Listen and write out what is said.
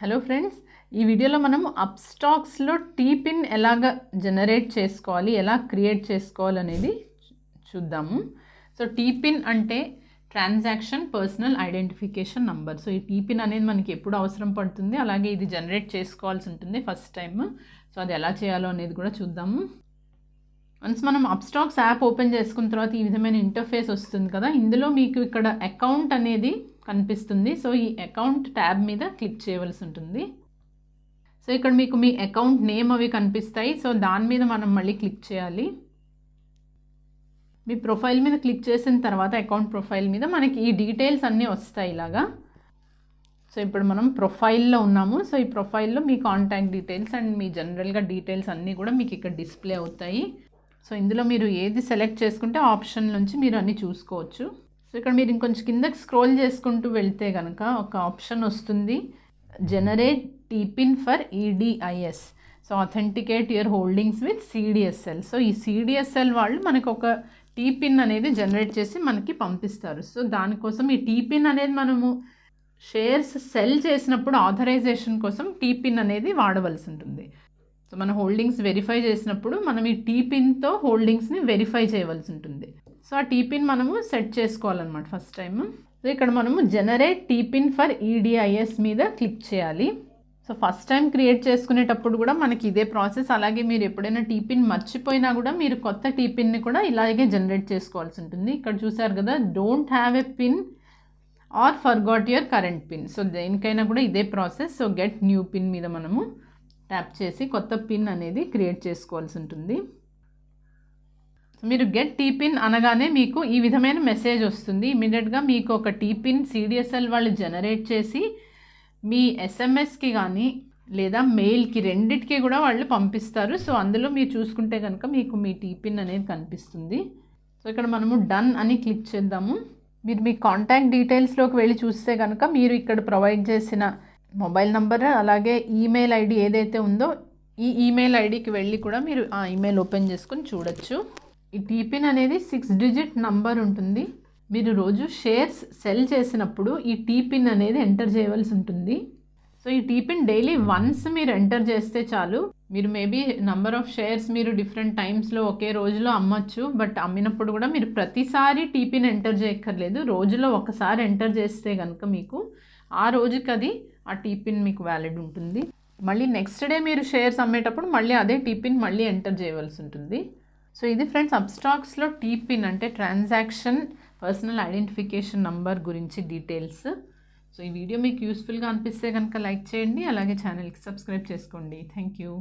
Hello friends, ఈ వీడియోలో మనం అప్స్టాక్స్లో టీపిన్ ఎలాగ జనరేట్ చేసుకోవాలి, ఎలా క్రియేట్ చేసుకోవాలి అనేది చూద్దాము. సో టీపిన్ అంటే transaction personal identification number. So ఈ టీపిన్ అనేది మనకి ఎప్పుడు అవసరం పడుతుంది, అలాగే ఇది జనరేట్ చేసుకోవాల్సి ఉంటుంది ఫస్ట్ టైం. సో అది ఎలా చేయాలో అనేది కూడా చూద్దాము. వన్స్ మనం అప్స్టాక్స్ యాప్ ఓపెన్ చేసుకున్న తర్వాత ఈ విధమైన ఇంటర్ఫేస్ వస్తుంది కదా, ఇందులో మీకు ఇక్కడ అకౌంట్ అనేది కనిపిస్తుంది. సో ఈ అకౌంట్ ట్యాబ్ మీద క్లిక్ చేయవలసి ఉంటుంది. సో ఇక్కడ మీకు మీ అకౌంట్ నేమ్ అవి కనిపిస్తాయి. సో దాని మీద మనం మళ్ళీ క్లిక్ చేయాలి. మీ ప్రొఫైల్ మీద క్లిక్ చేసిన తర్వాత అకౌంట్ ప్రొఫైల్ మీద మనకి ఈ డీటెయిల్స్ అన్నీ వస్తాయి ఇలాగా. సో ఇప్పుడు మనం ప్రొఫైల్లో ఉన్నాము. సో ఈ ప్రొఫైల్లో మీ కాంటాక్ట్ డీటెయిల్స్ అండ్ మీ జనరల్గా డీటెయిల్స్ అన్నీ కూడా మీకు ఇక్కడ డిస్ప్లే అవుతాయి. సో ఇందులో మీరు ఏది సెలెక్ట్ చేసుకుంటే ఆప్షన్ నుంచి మీరు అన్నీ చూసుకోవచ్చు. సో ఇక్కడ మీరు ఇంకొంచెం కిందకి స్క్రోల్ చేసుకుంటూ వెళ్తే కనుక ఒక ఆప్షన్ వస్తుంది, generate TPIN for EDIS. So authenticate your holdings with CDSL. సో ఈ సిడిఎస్ఎల్ వాళ్ళు మనకు ఒక టీపిన్ అనేది జనరేట్ చేసి మనకి పంపిస్తారు. సో దానికోసం ఈ టీపిన్ అనేది మనము షేర్స్ సెల్ చేసినప్పుడు ఆథరైజేషన్ కోసం టీపిన్ అనేది వాడవలసి ఉంటుంది. సో మన హోల్డింగ్స్ వెరిఫై చేసినప్పుడు మనం ఈ టీపిన్తో హోల్డింగ్స్ని వెరిఫై చేయవలసి ఉంటుంది. సో ఆ టీపిన్ మనము సెట్ చేసుకోవాలన్నమాట ఫస్ట్ టైం. సో ఇక్కడ మనము జనరేట్ టీపిన్ ఫర్ ఈడిఐఎస్ మీద క్లిక్ చేయాలి. సో ఫస్ట్ టైం క్రియేట్ చేసుకునేటప్పుడు కూడా మనకి ఇదే ప్రాసెస్. అలాగే మీరు ఎప్పుడైనా టీపిన్ మర్చిపోయినా కూడా మీరు కొత్త టీపిన్ని కూడా ఇలాగే జనరేట్ చేసుకోవాల్సి ఉంటుంది. ఇక్కడ చూసారు కదా, don't have a pin or forgot your current pin. So దేనికైనా కూడా ఇదే process. So get new pin మీద మనము ట్యాప్ చేసి కొత్త పిన్ అనేది క్రియేట్ చేసుకోవాల్సి ఉంటుంది. మీరు గెట్ టీపిన్ అనగానే మీకు ఈ విధమైన మెసేజ్ వస్తుంది. ఇమీడియట్గా మీకు ఒక టీపిన్ సిడిఎస్ఎల్ వాళ్ళు జనరేట్ చేసి మీ ఎస్ఎంఎస్కి కానీ లేదా మెయిల్కి రెండిటికి కూడా వాళ్ళు పంపిస్తారు. సో అందులో మీరు చూసుకుంటే కనుక మీకు మీ టీపిన్ అనేది కనిపిస్తుంది. సో ఇక్కడ మనము డన్ అని క్లిక్ చేద్దాము. మీరు మీ కాంటాక్ట్ డీటెయిల్స్లోకి వెళ్ళి చూస్తే కనుక మీరు ఇక్కడ ప్రొవైడ్ చేసిన మొబైల్ నంబర్ అలాగే ఈమెయిల్ ఐడి ఏదైతే ఉందో ఈ ఈమెయిల్ ఐడికి వెళ్ళి కూడా మీరు ఆ ఈమెయిల్ ఓపెన్ చేసుకొని చూడొచ్చు. ఈ టీపిన్ అనేది 6 డిజిట్ నంబర్ ఉంటుంది. మీరు రోజు షేర్స్ సెల్ చేసినప్పుడు ఈ టీపిన్ అనేది ఎంటర్ చేయవలసి ఉంటుంది. సో ఈ టీపిన్ డైలీ వన్స్ మీరు ఎంటర్ చేస్తే చాలు. మీరు మేబీ నంబర్ ఆఫ్ షేర్స్ మీరు డిఫరెంట్ టైమ్స్లో ఒకే రోజులో అమ్మచ్చు. బట్ అమ్మినప్పుడు కూడా మీరు ప్రతిసారి టీపిన్ ఎంటర్ చేయక్కర్లేదు. రోజులో ఒకసారి ఎంటర్ చేస్తే కనుక మీకు ఆ రోజుకి అది ఆ టీపిన్ మీకు వ్యాలిడ్ ఉంటుంది. మళ్ళీ నెక్స్ట్ డే మీరు షేర్స్ అమ్మేటప్పుడు మళ్ళీ అదే టీపిన్ మళ్ళీ ఎంటర్ చేయవలసి ఉంటుంది. సో ఇది ఫ్రెండ్స్ అప్స్టాక్స్లో టీపిన్ అంటే ట్రాన్సాక్షన్ పర్సనల్ ఐడెంటిఫికేషన్ నంబర్ గురించి డీటెయిల్స్. సో ఈ వీడియో మీకు యూస్ఫుల్గా అనిపిస్తే కనుక లైక్ చేయండి, అలాగే ఛానల్కి సబ్స్క్రైబ్ చేసుకోండి. Thank you.